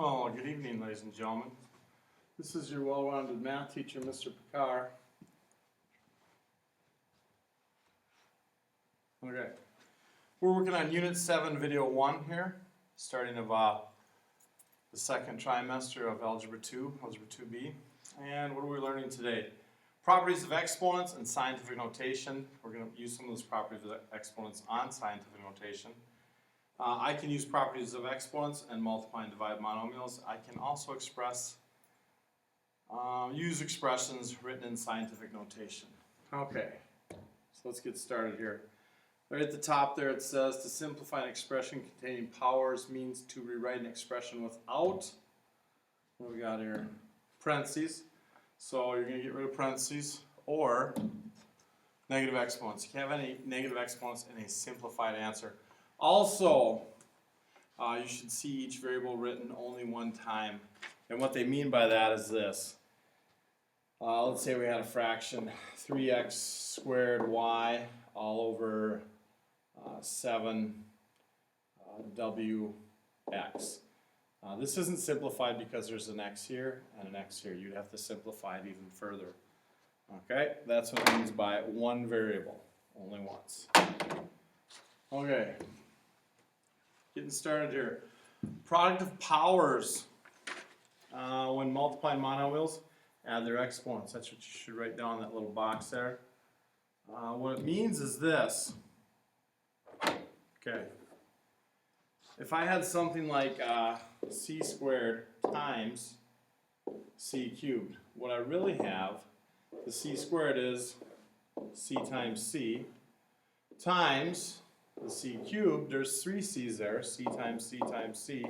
Oh, good evening, ladies and gentlemen. This is your well-rounded math teacher, Mr. Picard. Okay, we're working on Unit 7, Video 1 here, starting of the second trimester of Algebra 2, Algebra 2B. And what are we learning today? Properties of exponents and scientific notation. We're going to use some of those properties of exponents on scientific notation. I can use properties of exponents and multiply and divide monomials. I can also use expressions written in scientific notation. Okay, so let's get started here. Right at the top there it says to simplify an expression containing powers means to rewrite an expression without, what do we got here? Parentheses. So you're going to get rid of parentheses or negative exponents. You can't have any negative exponents in a simplified answer. Also, you should see each variable written only one time. And what they mean by that is this. Let's say we had a fraction 3x squared y all over 7wx. This isn't simplified because there's an x here and an x here. You'd have to simplify it even further. Okay, that's what it means by one variable, only once. Okay. Getting started here. Product of powers. When multiplying monomials, add their exponents. That's what you should write down in that little box there. What it means is this. Okay. If I had something like c squared times c cubed, what I really have, the c squared is c times c times the c cubed, there's 3 c's there, c times c times c.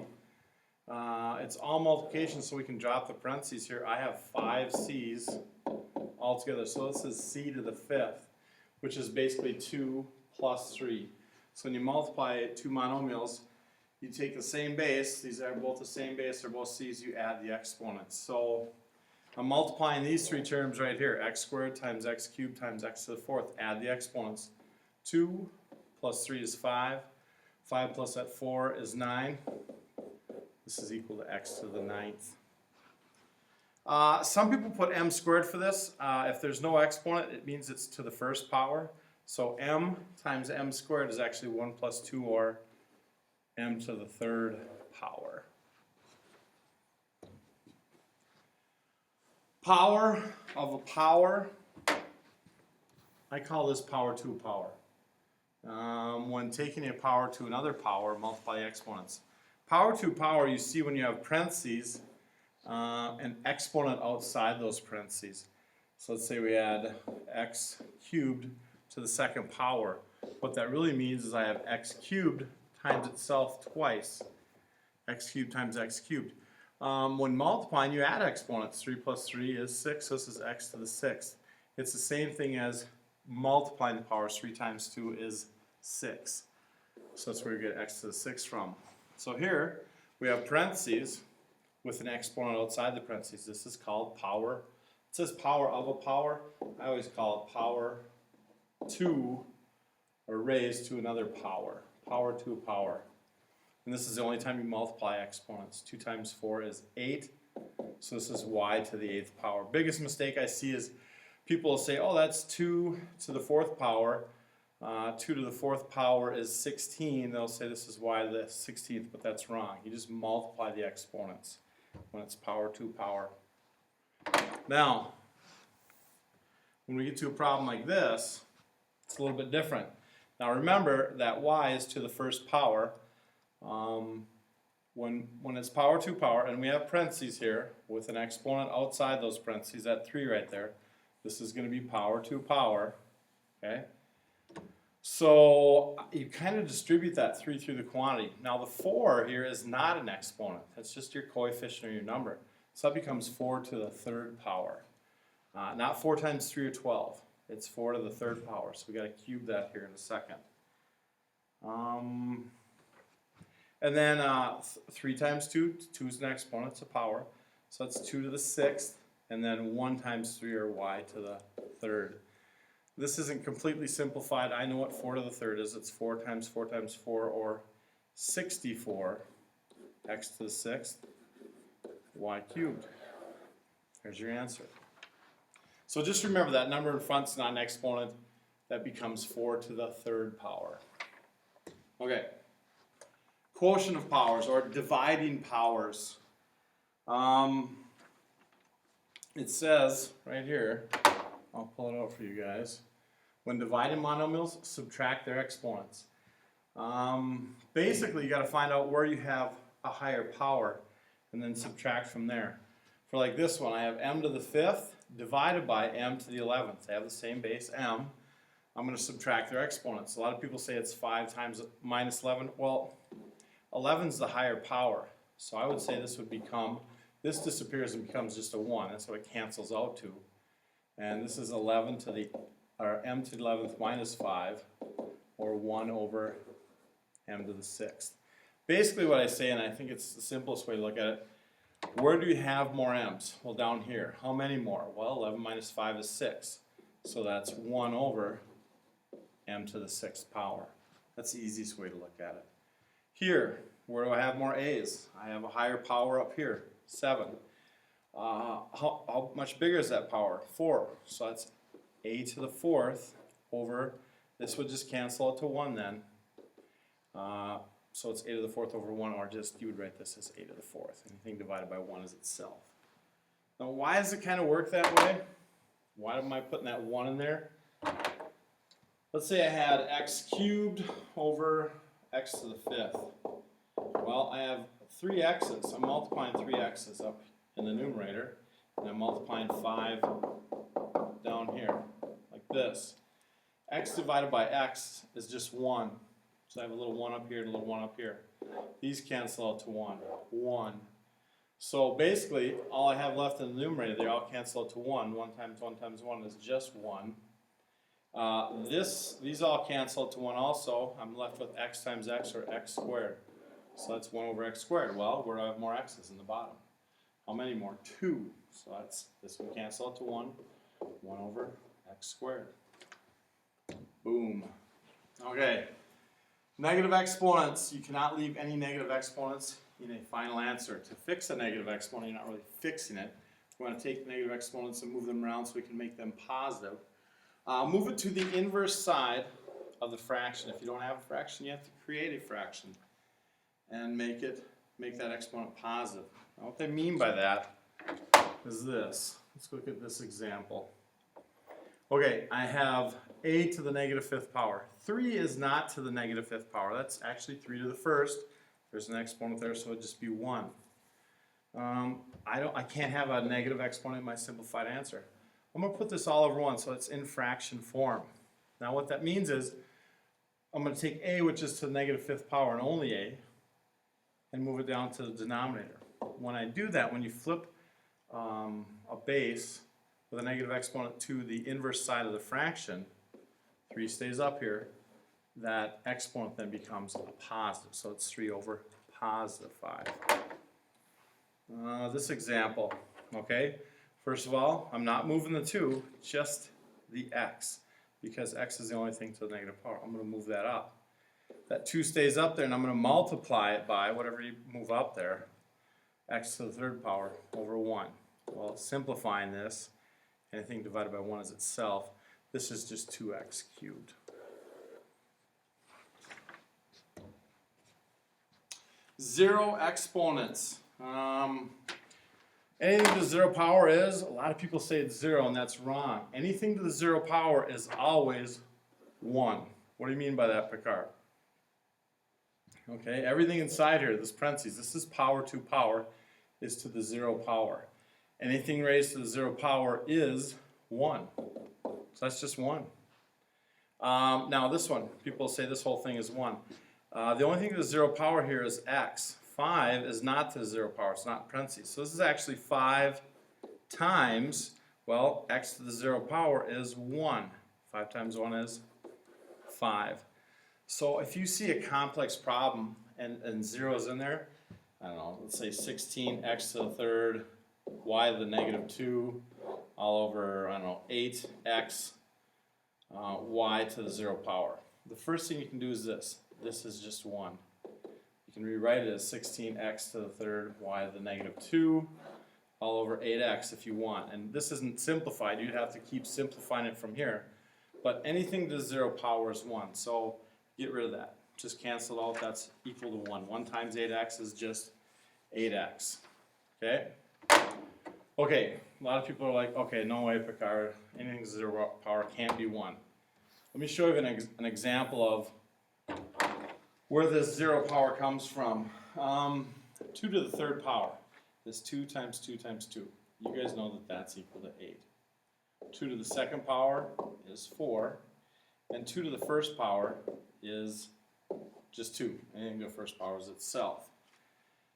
It's all multiplication, so we can drop the parentheses here. I have 5 c's altogether, so this is c to the 5th, which is basically 2 plus 3. So when you multiply two monomials, you take the same base, these are both the same base, they're both c's, you add the exponents. So I'm multiplying these three terms right here, x squared times x cubed times x to the 4th, add the exponents. 2 plus 3 is 5. 5 plus that 4 is 9. This is equal to x to the 9th. Some people put m squared for this. If there's no exponent, it means it's to the first power. So m times m squared is actually 1 plus 2, or m to the 3rd power. Power of a power. I call this power to a power. When taking a power to another power, multiply exponents. Power to power, you see when you have parentheses, an exponent outside those parentheses. So let's say we add x cubed to the 2nd power. What that really means is I have x cubed times itself twice. X cubed times x cubed. When multiplying, you add exponents. 3 plus 3 is 6, so this is x to the 6th. It's the same thing as multiplying the powers. 3 times 2 is 6. So that's where you get x to the 6th from. So here we have parentheses with an exponent outside the parentheses. This is called power. It says power of a power. I always call it power to, or raised to another power. Power to a power. And this is the only time you multiply exponents. 2 times 4 is 8. So this is y to the 8th power. Biggest mistake I see is people will say, oh, that's 2 to the 4th power. 2 to the 4th power is 16. They'll say this is y to the 16th, but that's wrong. You just multiply the exponents when it's power to power. Now, when we get to a problem like this, it's a little bit different. Now remember that y is to the 1st power. When it's power to power, and we have parentheses here with an exponent outside those parentheses, that 3 right there, this is going to be power to power. Okay? So you kind of distribute that 3 through the quantity. Now the 4 here is not an exponent. That's just your coefficient or your number. So that becomes 4 to the 3rd power. Not 4 times 3 or 12. It's 4 to the 3rd power. So we got to cube that here in a second. And then 3 times 2, 2 is an exponent, it's a power. So that's 2 to the 6th. And then 1 times 3, or y to the 3rd. This isn't completely simplified. I know what 4 to the 3rd is. It's 4 times 4 times 4, or 64, x to the 6th. y cubed. There's your answer. So just remember that number in front is not an exponent. That becomes 4 to the third power. Okay. Quotient of powers, or dividing powers. It says right here, I'll pull it out for you guys. When dividing monomials, subtract their exponents. Basically, you got to find out where you have a higher power and then subtract from there. For like this one, I have m to the 5th divided by m to the 11th. They have the same base, m. I'm going to subtract their exponents. A lot of people say it's 5 times minus 11. Well, 11 is the higher power. So I would say this would become, this disappears and becomes just a 1. That's what it cancels out to. And this is 11 to the, or m to the 11th minus 5, or 1 over m to the 6th. Basically what I say, and I think it's the simplest way to look at it, where do you have more m's? Well, down here. How many more? Well, 11 minus 5 is 6. So that's 1 over m to the 6th power. That's the easiest way to look at it. Here, where do I have more a's? I have a higher power up here, 7. How much bigger is that power? 4. So that's a to the 4th over, this would just cancel out to 1 then. So it's a to the 4th over 1, or just, you would write this as a to the 4th. Anything divided by 1 is itself. Now why does it kind of work that way? Why am I putting that 1 in there? Let's say I had x cubed over x to the 5th. Well, I have 3 x's. I'm multiplying 3 x's up in the numerator, and I'm multiplying 5 down here, like this. X divided by x is just 1. So I have a little 1 up here and a little 1 up here. These cancel out to 1. 1. So basically, all I have left in the numerator, they all cancel out to 1. 1 times 1 times 1 is just 1. These all cancel out to 1 also. I'm left with x times x, or x squared. So that's 1 over x squared. Well, where do I have more x's? In the bottom. How many more? 2. So this would cancel out to 1. 1 over x squared. Boom. Okay. Negative exponents. You cannot leave any negative exponents in a final answer. To fix a negative exponent, you're not really fixing it. We want to take negative exponents and move them around so we can make them positive. Move it to the inverse side of the fraction. If you don't have a fraction, you have to create a fraction and make that exponent positive. Now what they mean by that is this. Let's look at this example. Okay, I have a to the negative 5th power. 3 is not to the negative 5th power. That's actually 3 to the 1st. There's an exponent there, so it'd just be 1. I can't have a negative exponent in my simplified answer. I'm going to put this all over 1, so it's in fraction form. Now what that means is I'm going to take a, which is to the negative 5th power and only a, and move it down to the denominator. When I do that, when you flip a base with a negative exponent to the inverse side of the fraction, 3 stays up here, that exponent then becomes a positive. So it's 3 over positive 5. This example, okay? First of all, I'm not moving the 2, just the x, because x is the only thing to the negative power. I'm going to move that up. That 2 stays up there, and I'm going to multiply it by whatever you move up there, x to the 3rd power over 1. Well, simplifying this, anything divided by 1 is itself. This is just 2x cubed. Zero exponents. Anything to the 0 power is, a lot of people say it's 0, and that's wrong. Anything to the 0 power is always 1. What do you mean by that, Picard? Okay, everything inside here, this parentheses, this is power to power, is to the 0 power. Anything raised to the 0 power is 1. So that's just 1. Now this one, people say this whole thing is 1. The only thing to the 0 power here is x. 5 is not to the 0 power, it's not in parentheses. So this is actually 5 times, well, x to the 0 power is 1. 5 times 1 is 5. So if you see a complex problem and zeros in there, I don't know, let's say 16x to the 3rd, y to the negative 2, all over, I don't know, 8x, y to the 0 power. The first thing you can do is this. This is just 1. You can rewrite it as 16x to the 3rd, y to the negative 2, all over 8x if you want. And this isn't simplified. You'd have to keep simplifying it from here. But anything to the 0 power is 1. So get rid of that. Just cancel it out. That's equal to 1. 1 times 8x is just 8x. Okay? Okay, a lot of people are like, okay, no way, Picard. Anything to 0 power can't be 1. Let me show you an example of where this 0 power comes from. 2 to the 3rd power is 2 times 2 times 2. You guys know that that's equal to 8. 2 to the 2nd power is 4. And 2 to the 1st power is just 2. Anything to the 1st power is itself.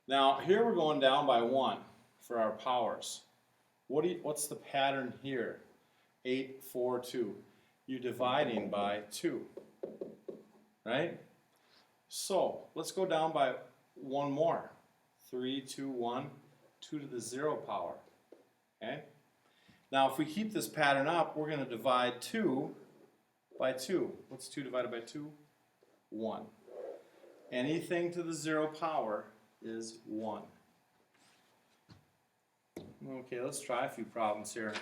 Now, here we're going down by 1 for our powers. What's the pattern here? 8, 4, 2. You're dividing by 2. Right? So, let's go down by 1 more. 3, 2, 1, 2 to the 0 power. Okay? Now, if we keep this pattern up, we're going to divide 2 by 2. What's 2 divided by 2? 1. Anything to the 0 power is 1. Okay, let's try a few problems here.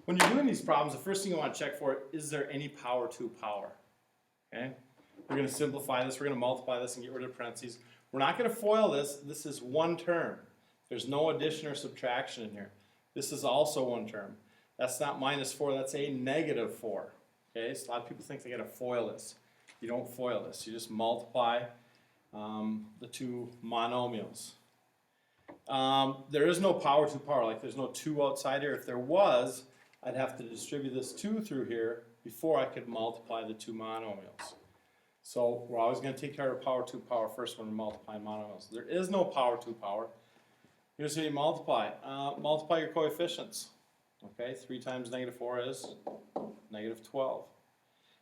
When you're doing these problems, the first thing you want to check for is there any power to power? Okay? We're going to simplify this. We're going to multiply this and get rid of parentheses. We're not going to FOIL this. This is one term. There's no addition or subtraction in here. This is also one term. That's not minus 4. That's a negative 4. Okay? So a lot of people think they got to FOIL this. You don't FOIL this. You just multiply the two monomials. There is no power to power. Like there's no 2 outside here. If there was, I'd have to distribute this 2 through here before I could multiply the two monomials. So we're always going to take care of power to power first when we're multiplying monomials. There is no power to power. Here's how you multiply. Multiply your coefficients. Okay, 3 times negative 4 is negative 12.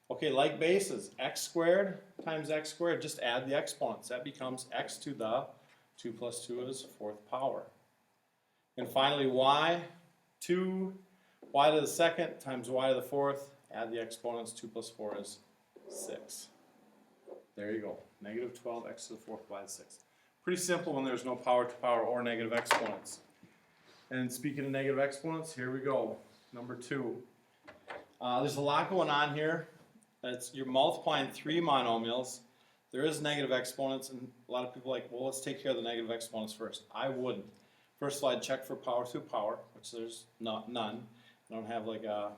Okay, like bases, x squared times x squared, just add the exponents. That becomes x to the 2 plus 2 is 4th power. And finally, y to y to the 2nd times y to the 4th, add the exponents, 2 plus 4 is 6. There you go, negative 12 x to the 4th y to the 6th. Pretty simple when there's no power to power or negative exponents. And speaking of negative exponents, here we go, number 2. There's a lot going on here. You're multiplying 3 monomials. There is negative exponents, and a lot of people are like, well, let's take care of the negative exponents first. I wouldn't. First of all, I'd check for power to power, which there's none. I don't have like a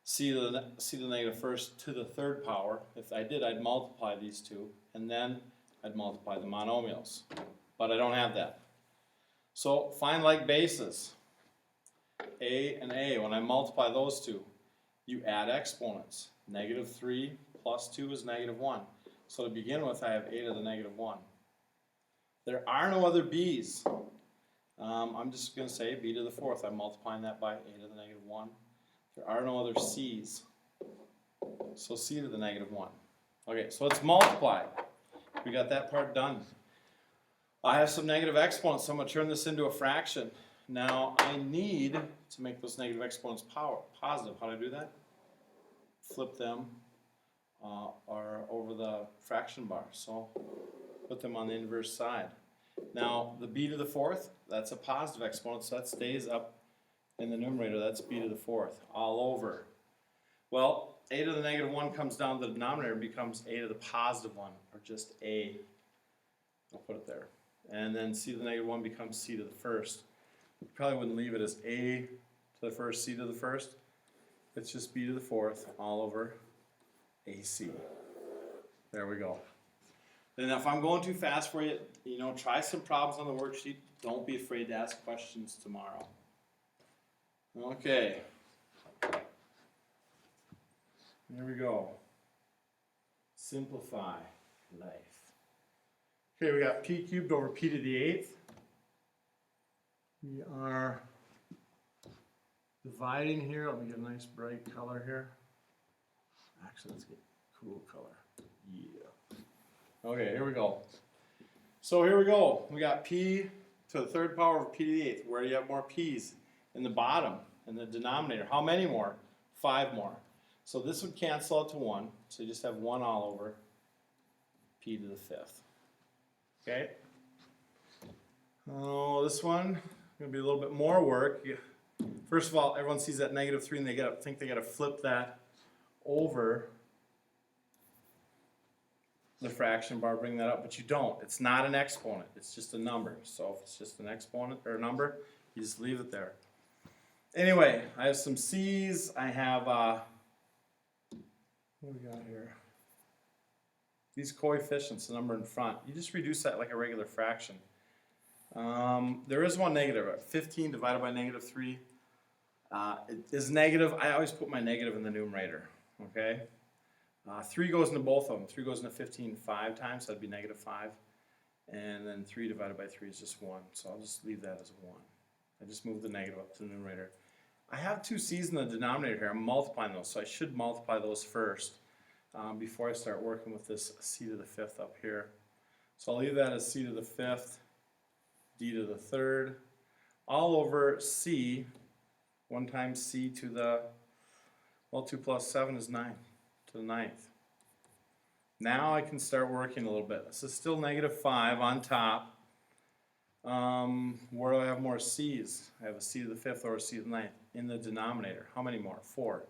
c to the negative first to the 3rd power. If I did, I'd multiply these two, and then I'd multiply the monomials. But I don't have that. So find like bases. A and A, when I multiply those two, you add exponents. Negative 3 plus 2 is negative 1. So to begin with, I have a to the negative 1. There are no other b's. I'm just going to say b to the 4th. I'm multiplying that by a to the negative 1. There are no other c's. So c to the negative 1. Okay, so let's multiply. We got that part done. I have some negative exponents, so I'm going to turn this into a fraction. Now, I need to make those negative exponents positive. How do I do that? Flip them or over the fraction bar. So put them on the inverse side. Now the b to the 4th, that's a positive exponent, so that stays up in the numerator. That's b to the 4th all over. Well, a to the negative 1 comes down to the denominator and becomes a to the positive 1, or just a. I'll put it there. And then c to the negative 1 becomes c to the 1st. You probably wouldn't leave it as a to the 1st, c to the 1st. It's just b to the 4th all over AC. There we go. Then if I'm going too fast for you, try some problems on the worksheet. Don't be afraid to ask questions tomorrow. Okay. There we go. Simplify life. Okay, we got p cubed over p to the 8th. We are dividing here. Let me get a nice bright color here. Actually, let's get a cool color. Yeah. Okay, here we go. So here we go. We got p to the 3rd power of p to the 8th. Where do you have more p's? In the bottom, in the denominator. How many more? 5 more. So this would cancel out to 1. So you just have 1 all over p to the 5th. Okay? Oh, this one, gonna be a little bit more work. First of all, everyone sees that -3 and they think they gotta flip that over the fraction bar, bring that up, but you don't. It's not an exponent, it's just a number. So if it's just an exponent or a number, you just leave it there. Anyway, I have some C's. I have, what do we got here? These coefficients, the number in front. You just reduce that like a regular fraction. There is one negative. 15 divided by -3 it is negative. I always put my negative in the numerator, okay? 3 goes into both of them. 3 goes into 15 5 times, so that'd be -5. And then 3 divided by 3 is just 1, so I'll just leave that as 1. I just move the negative up to the numerator. I have 2 C's in the denominator here. I'm multiplying those, so I should multiply those first before I start working with this C to the 5th up here. So I'll leave that as C to the 5th, D to the 3rd, all over C, 1 times C to the, well, 2 plus 7 is 9, to the 9th. Now I can start working a little bit. This is still -5 on top. Where do I have more C's? I have a C to the 5th or a C to the 9th in the denominator. How many more? 4.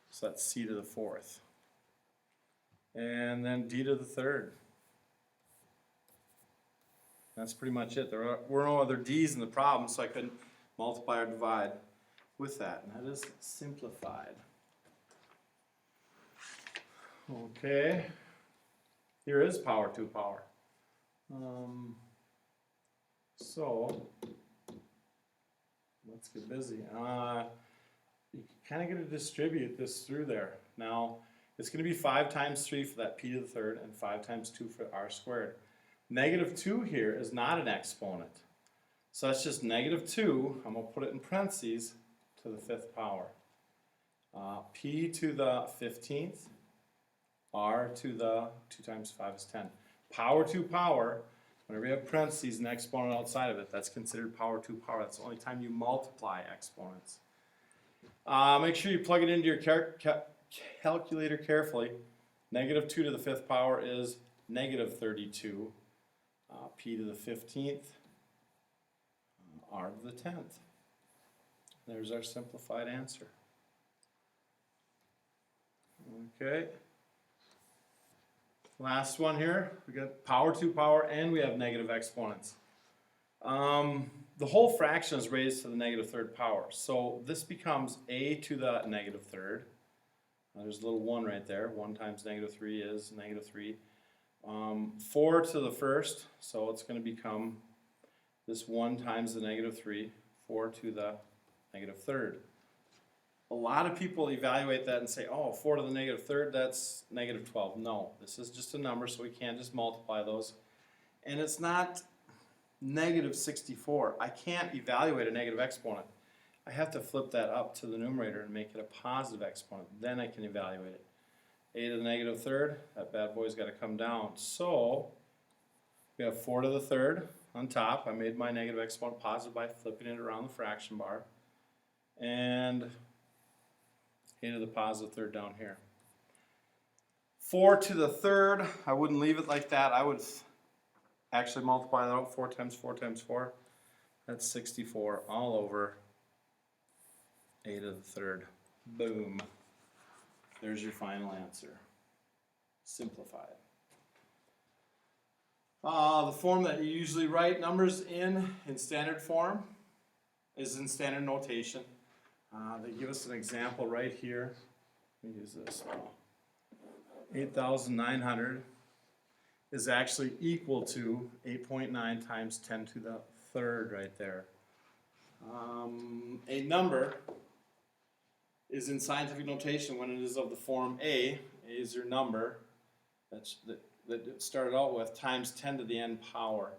So that's C to the 4th. And then D to the 3rd. That's pretty much it. There were no other D's in the problem, so I couldn't multiply or divide with that. And that is simplified. Okay. Here is power 2 power. So let's get busy. You kind of get to distribute this through there. Now, it's going to be 5 times 3 for that p to the 3rd and 5 times 2 for r squared. -2 here is not an exponent. So that's just -2. I'm going to put it in parentheses to the 5th power. P to the 15th, r to the 2 times 5 is 10. Power 2 power, whenever you have parentheses and exponent outside of it, that's considered power 2 power. That's the only time you multiply exponents. Make sure you plug it into your calculator carefully. -2 to the 5th power is -32. P to the 15th, r to the 10th. There's our simplified answer. Okay. Last one here. We got power 2 power and we have negative exponents. The whole fraction is raised to the -3rd power. So this becomes a to the -3rd. There's a little 1 right there. 1 times -3 is -3. 4 to the 1st, so it's going to become this 1 times the -3, 4 to the -3rd. A lot of people evaluate that and say, oh, 4 to the -3rd, that's -12. No, this is just a number, so we can't just multiply those. And it's not -64. I can't evaluate a negative exponent. I have to flip that up to the numerator and make it a positive exponent. Then I can evaluate it. A to the -3rd, that bad boy's got to come down. So we have 4 to the 3rd on top. I made my negative exponent positive by flipping it around the fraction bar. And a to the positive 3rd down here. 4 to the 3rd, I wouldn't leave it like that. I would actually multiply that out. 4 times 4 times 4. That's 64 all over a to the 3rd. Boom. There's your final answer. Simplified. The form that you usually write numbers in standard form is in standard notation. They give us an example right here. Let me use this now. 8,900 is actually equal to 8.9 times 10 to the 3rd right there. A number is in scientific notation when it is of the form A. A is your number that it started out with times 10 to the n power,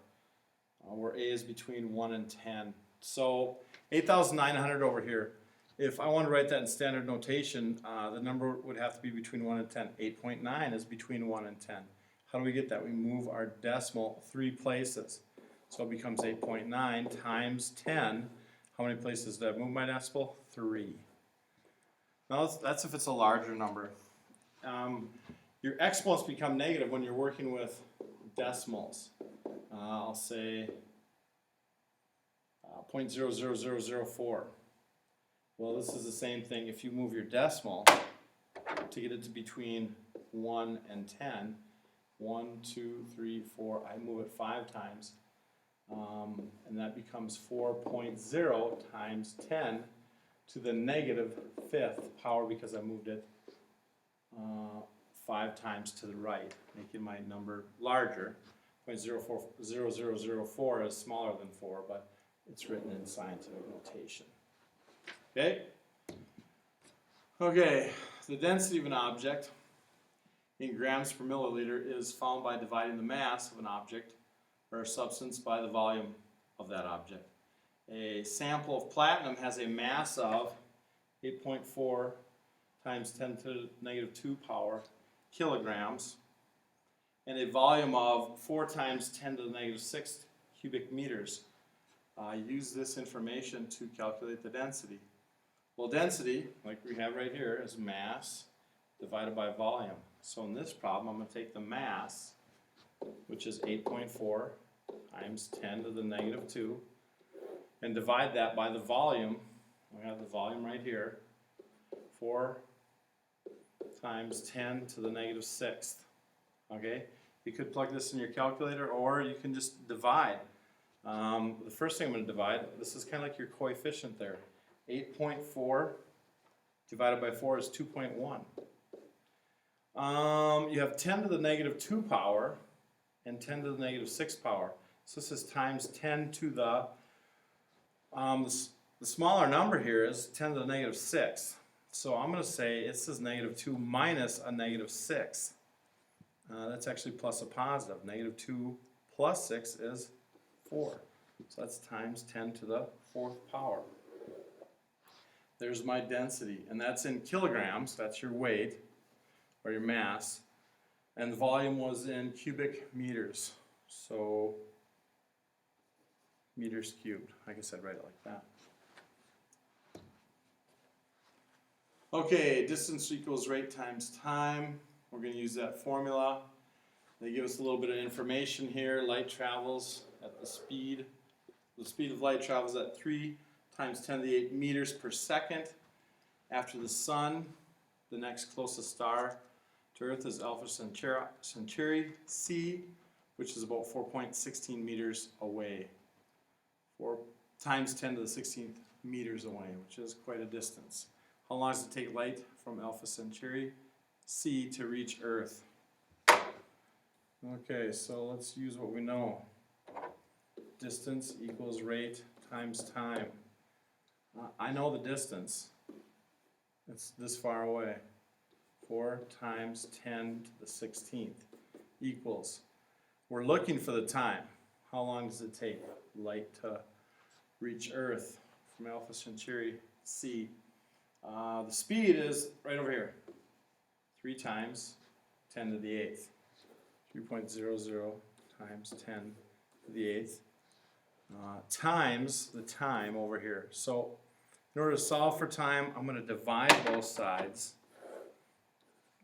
where A is between 1 and 10. So 8,900 over here. If I want to write that in standard notation, the number would have to be between 1 and 10. 8.9 is between 1 and 10. How do we get that? We move our decimal 3 places. So it becomes 8.9 times 10. How many places did I move my decimal? 3. Now that's if it's a larger number. Your exponents become negative when you're working with decimals. I'll say 0.00004. Well, this is the same thing. If you move your decimal to get it to between 1 and 10, 1, 2, 3, 4, I move it 5 times, and that becomes 4.0 times 10 to the negative 5th power because I moved it 5 times to the right, making my number larger. 0.0004 is smaller than 4, but it's written in scientific notation. Okay? Okay, the density of an object in grams per milliliter is found by dividing the mass of an object or a substance by the volume of that object. A sample of platinum has a mass of 8.4 times 10 to the negative 2 power kilograms and a volume of 4 times 10 to the negative 6 cubic meters. Use this information to calculate the density. Well, density, like we have right here, is mass divided by volume. So in this problem, I'm going to take the mass, which is 8.4 times 10 to the negative 2, and divide that by the volume. We have the volume right here, 4 times 10 to the negative 6th. Okay? You could plug this in your calculator, or you can just divide. The first thing I'm going to divide, this is kind of like your coefficient there. 8.4 divided by 4 is 2.1. You have 10 to the negative 2 power and 10 to the negative 6 power. So this is times 10 to the smaller number here is 10 to the negative 6. So I'm going to say this is negative 2 minus a negative 6. That's actually plus a positive. Negative 2 plus 6 is 4. So that's times 10 to the 4th power. There's my density, and that's in kilograms. That's your weight or your mass, and the volume was in cubic meters. So meters cubed. I guess I'd write it like that. Okay, distance equals rate times time. We're going to use that formula. They give us a little bit of information here. Light travels at the speed of light travels at 3 times 10 to the 8 meters per second. After the sun, the next closest star to Earth is Alpha Centauri C, which is about 4.16 meters away. 4 times 10 to the 16th meters away, which is quite a distance. How long does it take light from Alpha Centauri C to reach Earth? Okay, so let's use what we know. Distance equals rate times time. I know the distance. It's this far away. 4 times 10 to the 16th equals. We're looking for the time. How long does it take light to reach Earth from Alpha Centauri C? The speed is right over here. 3 times 10 to the 8th. 3.00 times 10 to the 8th. Times the time over here. So in order to solve for time, I'm going to divide both sides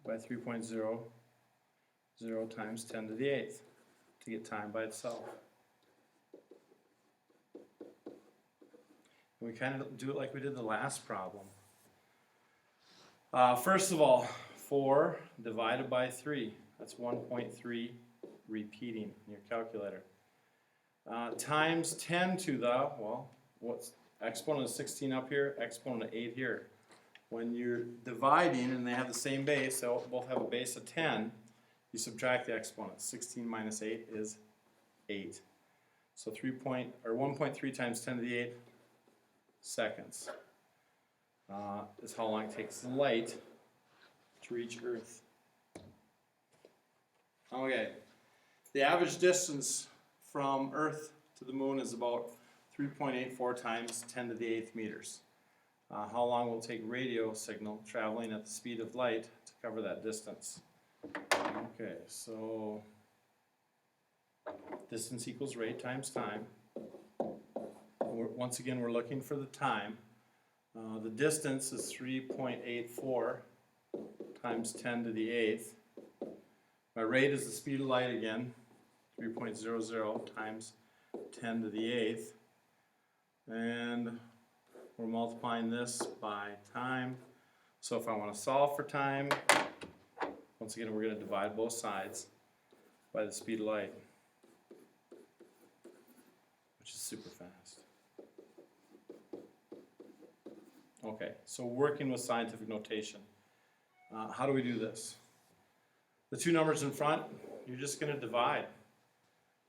by 3.00 times 10 to the 8th to get time by itself. And we kind of do it like we did the last problem. First of all, 4 divided by 3. That's 1.3 repeating in your calculator. Times 10 to the, well, what's exponent of 16 up here, exponent of 8 here. When you're dividing and they have the same base, they'll both have a base of 10, you subtract the exponent. 16 minus 8 is 8. So 1.3 times 10 to the 8 seconds is how long it takes light to reach Earth. Okay, the average distance from Earth to the Moon is about 3.84 times 10 to the 8th meters. How long will it take radio signal traveling at the speed of light to cover that distance? Okay, so distance equals rate times time. Once again, we're looking for the time. The distance is 3.84 times 10 to the 8th. My rate is the speed of light again, 3.00 times 10 to the 8th. And we're multiplying this by time. So if I want to solve for time, once again, we're going to divide both sides by the speed of light, which is super fast. Okay, so working with scientific notation. How do we do this? The two numbers in front, you're just going to divide.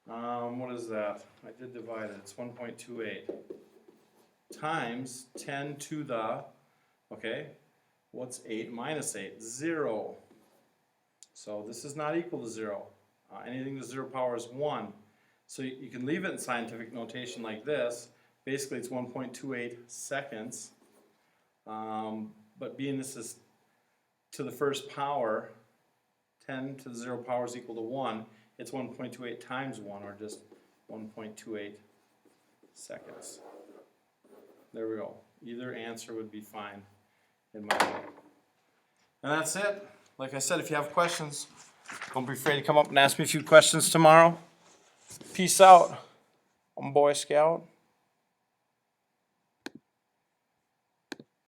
What is that? I did divide it. It's 1.28 times 10 to the, okay, what's 8 minus 8? 0. So this is not equal to 0. Anything to 0 power is 1. So you can leave it in scientific notation like this. Basically, it's 1.28 seconds. But being this is to the first power, 10 to the 0 power is equal to 1. It's 1.28 times 1, or just 1.28 seconds. There we go. Either answer would be fine in my book. And that's it. Like I said, if you have questions, don't be afraid to come up and ask me a few questions tomorrow. Peace out. I'm Boy Scout.